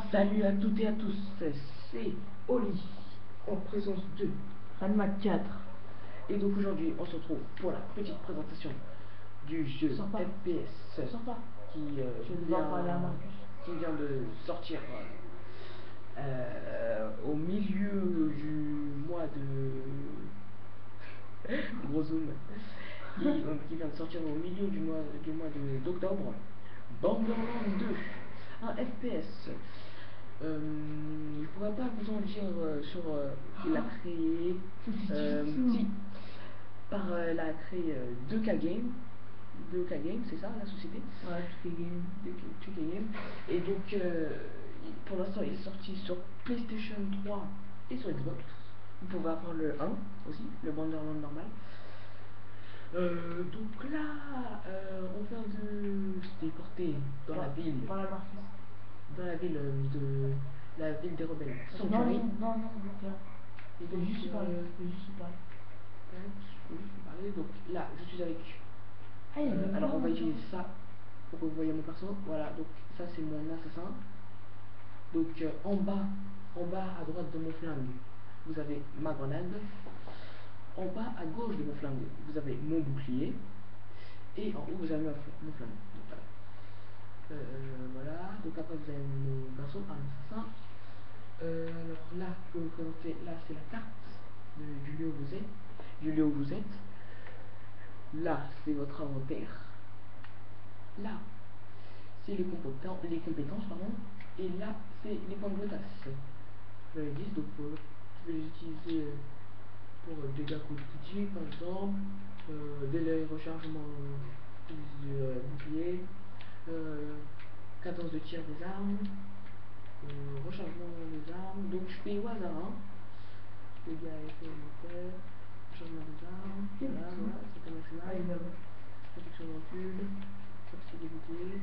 Salut à toutes et à tous, c'est Oli en présence de Ranma 4. Et donc aujourd'hui on se retrouve pour la petite présentation du jeu FPS qui vient de sortir au milieu du mois de gros zoom qui vient de sortir au milieu du mois d'octobre. Borderlands 2, un FPS. Je ne pourrais pas vous en dire sur qui l'a créé. Si, par l'a créé 2K Game. 2K Game, c'est ça la société? Ouais, 2K Game. 2K Game. Et donc, pour l'instant, il est sorti sur PlayStation 3 et sur Xbox. Vous pouvez avoir le 1 aussi, le Borderlands normal. Donc là, on vient de se déporter dans la ville. Par la Marcus. Dans la ville de la ville des rebelles. Sanctuary. Non, tiens. Et Je donc, peux juste parler. je peux juste parler. Donc là, je suis avec. Alors on va utiliser ça pour que vous voyez mon perso. Voilà, donc ça c'est mon assassin. Donc en bas à droite de mon flingue, vous avez ma grenade. En bas à gauche de mon flingue, vous avez mon bouclier. Et en haut, vous avez mon flingue. Donc, voilà. Donc après, vous avez mon perso, un assassin. Alors là, je peux vous présenter. Là, c'est la carte du lieu où vous êtes. Là, c'est votre inventaire. Là, c'est les compétences, pardon. Et là, c'est les points de blocage. J'en ai 10, donc je vais les utiliser pour dégâts critiques, par exemple, délai rechargement du bouclier, 14 de tir des armes, rechargement des armes. Donc je fais au hasard, hein. Dégâts effets élémentaires, rechargement des armes, voilà, c'est maximum. Protection de recul, capacité des boucliers,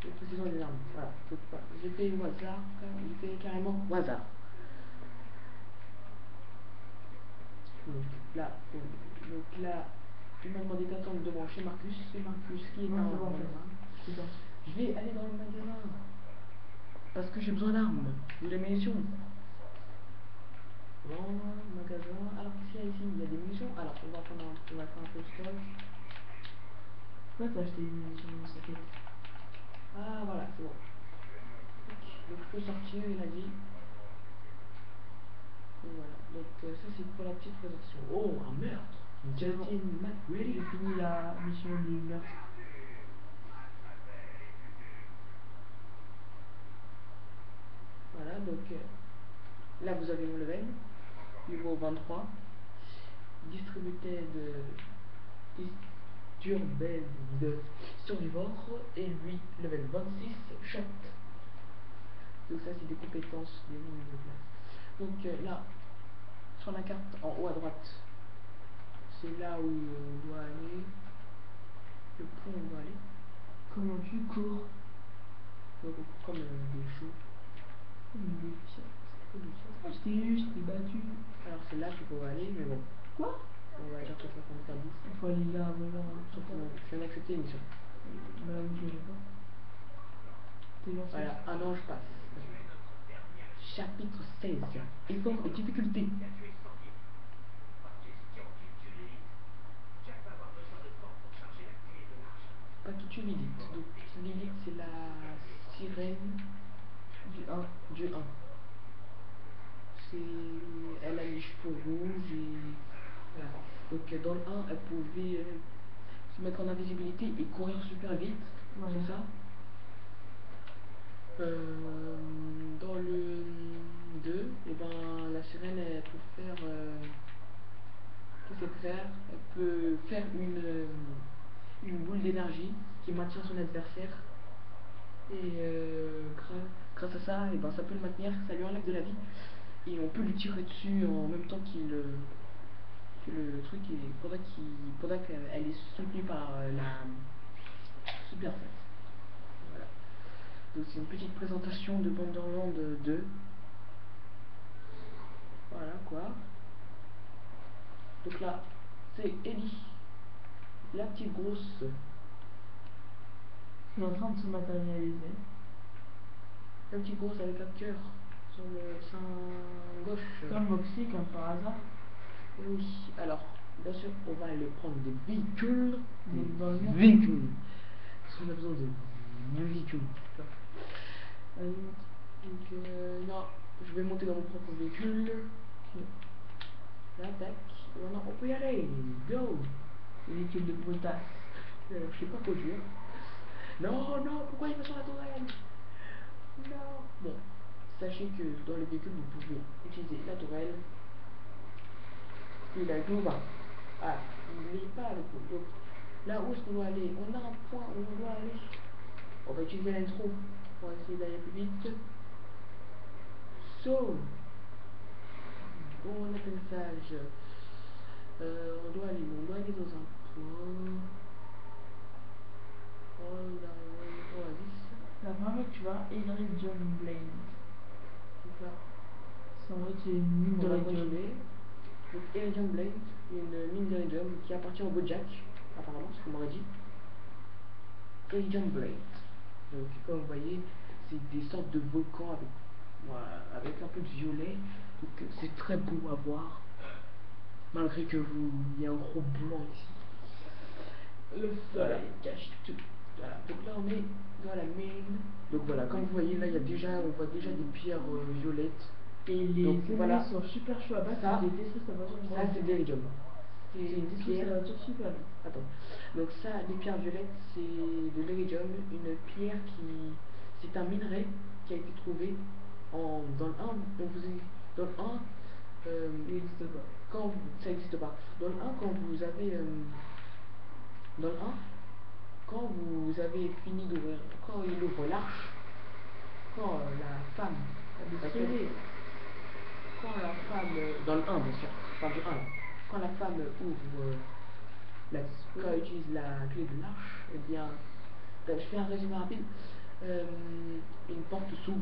et précision des armes. Voilà, donc j'ai fait au hasard, j'ai fait carrément au hasard. Donc là, il m'a demandé d'attendre devant chez Marcus. C'est Marcus qui est en magasin. Je vais aller dans le magasin parce que j'ai besoin d'armes ou de munitions. Bon, magasin. Alors qu'est-ce qu'il y a ici? Il y a des munitions. Alors on va faire un peu de stock. Pourquoi t'as acheté une munition dans sa tête? Ah voilà, c'est bon. Donc je peux sortir, il a dit. Donc voilà, donc ça c'est pour la petite présentation. Oh, un meurtre! Justin McReady. J'ai fini la mission du meurtre. Voilà, donc là vous avez mon level, niveau 23. Distributed Disturbed Survivor, et lui, level 26, Shot. Donc ça c'est des compétences, des lignes de place. Donc là, sur la carte en haut à droite, c'est là où on doit aller, le point où on doit aller. Comment tu cours? Donc comme des choux. Comme des chats. Je t'ai battu. Alors c'est là qu'il faut aller, mais bon. Quoi? On va dire que ça prend pas 10. Il faut aller là, voilà. Je viens d'accepter une mission. Bah oui, je l'ai pas. T'es lancé. Voilà, un ange passe. Chapitre 16. Effort et difficulté. Pas tout de suite Lilith. Donc Lilith c'est la sirène du 1. Elle a les cheveux rouges et voilà. Donc dans le 1 elle pouvait se mettre en invisibilité et courir super vite. Voilà. C'est ça. Dans le 2, et ben la sirène elle peut faire qu'est-ce qu'elle peut faire? Elle peut faire une boule d'énergie qui maintient son adversaire. Et grâce à ça, et ben, ça peut le maintenir, ça lui enlève de la vie. Et on peut lui tirer dessus en même temps que le truc, et pendant qu'elle est soutenue par la super force. Voilà. Donc c'est une petite présentation de Borderlands 2. Voilà quoi. Donc là, c'est Ellie, la petite grosse. Il est en train de se matérialiser. Un petit boss avec un cœur sur le sein gauche. Comme Moxie, comme par hasard. Oui, alors, bien sûr, on va aller prendre des véhicules. Des vols. Véhicules. Parce qu'on a besoin de véhicules. Vas-y, Donc, non, je vais monter dans mon propre véhicule. ok. Là, tac. Voilà, on peut y aller. Go. Véhicule de potasse. Je sais pas conduire. Non, non, pourquoi il va sur la tourelle? Non. Bon, sachez que dans le véhicule, vous pouvez utiliser la tourelle. Puis la Jouva. Ah, n'oubliez pas le coup. Donc, là où est-ce qu'on doit aller? On a un point où on doit aller. On va utiliser l'intro pour essayer d'aller plus vite. So, bon atterrissage. On doit aller dans un point. Oh là, La première fois que tu vas, Iridium Blade. c'est ça. C'est en vrai, c'est une mine On va d'Iridium. continuer. Donc Iridium Blade, une mine d'Iridium qui appartient au Bojack, apparemment, ce qu'on m'aurait dit. Iridium Blade. Donc comme vous voyez, c'est des sortes de volcans avec, voilà, avec un peu de violet. Donc c'est très beau à voir. Malgré que il y a un gros blanc ici. Le Voilà. soleil cache tout. Voilà. Donc là on est dans la mine. Donc voilà, comme vous voyez là, il y a déjà, on voit déjà des pierres violettes. Et les Donc, ennemis voilà. sont super chauds à battre, Ça, ils détruisent ta voiture. Ça c'est d'Iridium. C'est une détruisent pierre. ta voiture super vite. Attends. Donc ça, les pierres violettes, c'est de l'Iridium, une pierre qui, c'est un minerai qui a été trouvé dans le 1. On vous est, dans le 1, Il n'existe pas. ça n'existe pas. Dans le 1, quand vous avez, dans le 1, quand vous avez fini d'ouvrir, quand il ouvre l'arche, quand la femme, quand la femme, dans le 1 bien sûr, enfin du 1 là, quand la femme ouvre, quand elle utilise la clé de l'arche, eh bien, je fais un résumé rapide, une porte s'ouvre,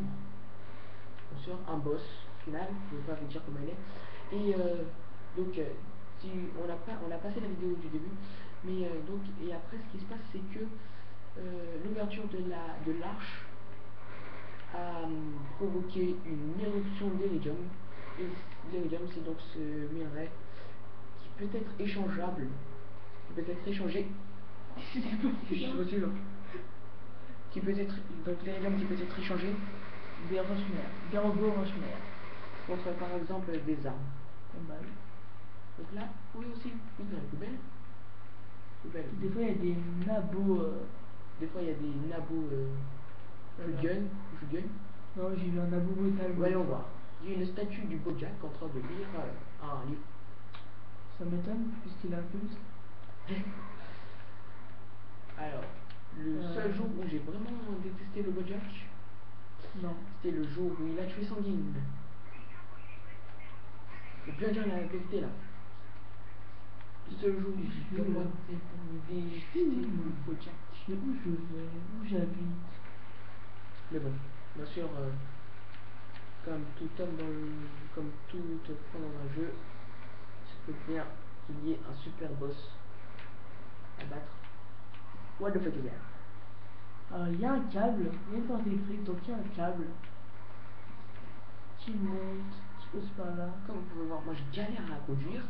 bien sûr, un boss final, je ne vais pas vous dire comment elle est, et donc, si on a passé la vidéo du début, mais donc, et après ce qui se passe c'est que l'ouverture de l'arche a provoqué une éruption d'Iridium. Et l'Iridium, c'est donc ce minerai qui peut être échangeable, qui peut être échangé. Qui peut être, donc l'Iridium qui peut être échangé Des roches-mères. Des robots roches-mères. contre par exemple des armes. Pas mal. Donc là, oui aussi, oui, dans la poubelle. Des fois, il y a des nabos. Des fois, il y a des nabos gun. Non, j'ai vu un nabo brutal. Voyons voir. Il y a une statue du Bojack en train de lire un livre. Ça m'étonne, puisqu'il a un pulse. Alors, le seul jour où j'ai vraiment détesté le Bojack, non, c'était le jour où il a tué Sanguine. Faut bien dire la vérité là. Le seul jour où j'ai vraiment détesté le Bojack. Mais où je vais, où j'habite. Mais bon, bien sûr, comme tout homme comme tout point dans un jeu, je peux bien qu'il y ait un super boss à battre. What the fuck is that? Alors, il y a un câble, il y a une porte électrique, donc il y a un câble qui monte, qui passe par là, Comme vous pouvez voir, moi je galère à conduire.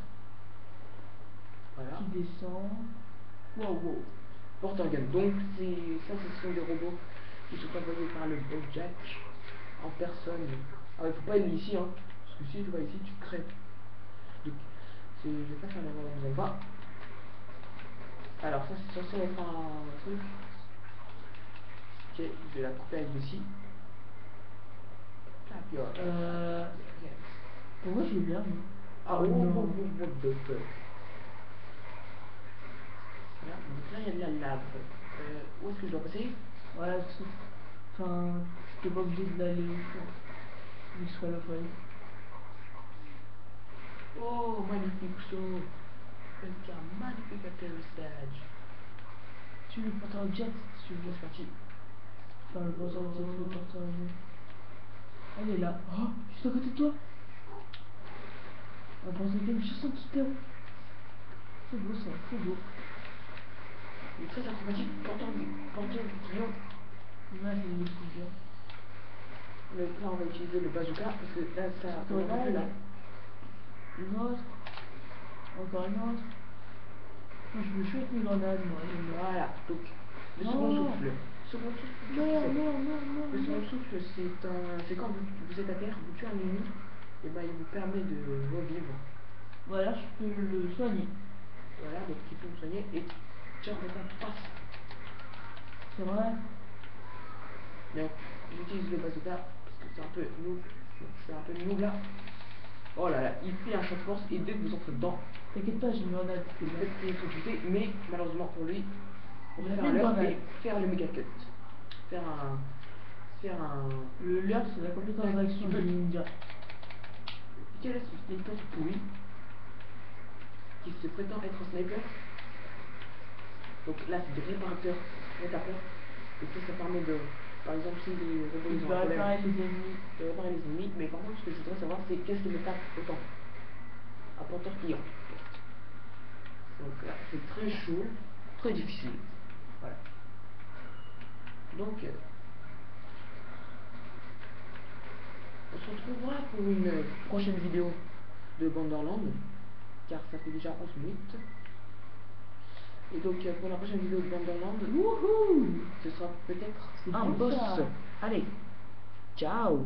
Voilà. qui descend. Wow. Porte-organe. Donc ça, ce sont des robots qui sont envoyés par le Bojack en personne. Alors il faut pas aller ici, hein, parce que si tu vas ici, tu crèves. Donc je vais pas faire l'erreur la deuxième fois. Alors ça c'est censé être un truc. Ok, je vais la couper avec ici. Pour moi, j'ai bien mis. Ah oh, non. What the fuck. Voilà, donc là il y a de la lave. Où est-ce que je dois passer? Voilà, enfin, t'es pas obligé d'aller au fond, vu que ce soit le foyer. Oh, magnifique saut. C'est un magnifique atterrissage. Tu veux porter un jet si tu veux. C'est parti. Enfin, le porteur jet, le porteur jet. Elle est là. Oh, juste à côté de toi. Un porteur jet juste en dessous de toi. C'est beau ça, c'est beau. Il est très acrobatique, porteur du tuyau. Là, c'est le truc bien. là on va utiliser le bazooka parce que là ça on va plus là. Une autre. Encore une autre. Moi, je me suis avec mes grenades, moi. Voilà, donc le Non. second souffle. Second souffle, Non, qu'est-ce que non, c'est? non, non, Le second non. souffle, c'est quand vous êtes à terre, vous tuez un ennemi, et ben il vous permet de revivre. Voilà, je peux le soigner. Voilà, donc tu peux me soigner et tiens, maintenant passe. C'est vrai. Donc j'utilise le bazooka parce que c'est un peu noob. Donc je fais un peu noob là. Oh là là, il fait un champ de force et dès que vous entrez dedans, T'inquiète pas, j'ai une grenade. vous faites électrocuter, mais malheureusement pour lui, on Il va a faire mis une l'heure grenade. et faire le méga cut. Faire un. Le leurre, c'est la compétence d'action du ninja. Quel est ce sniper pourri qui se prétend être un sniper? Donc là c'est des réparateurs. Et ça permet de. Par exemple si les robots Il ils ont va un problème réparer les ennemis. de réparer les ennemis, mais par contre ce que je voudrais savoir c'est qu'est-ce qui me tape autant. Apporteur client. Donc là c'est très chaud, très difficile. Voilà. Donc on se retrouvera pour une prochaine vidéo de Borderlands, car ça fait déjà 11 minutes. Et donc pour la prochaine vidéo de Borderlands, Wouhou! ce sera peut-être C'est un bien boss. ça. Allez, ciao!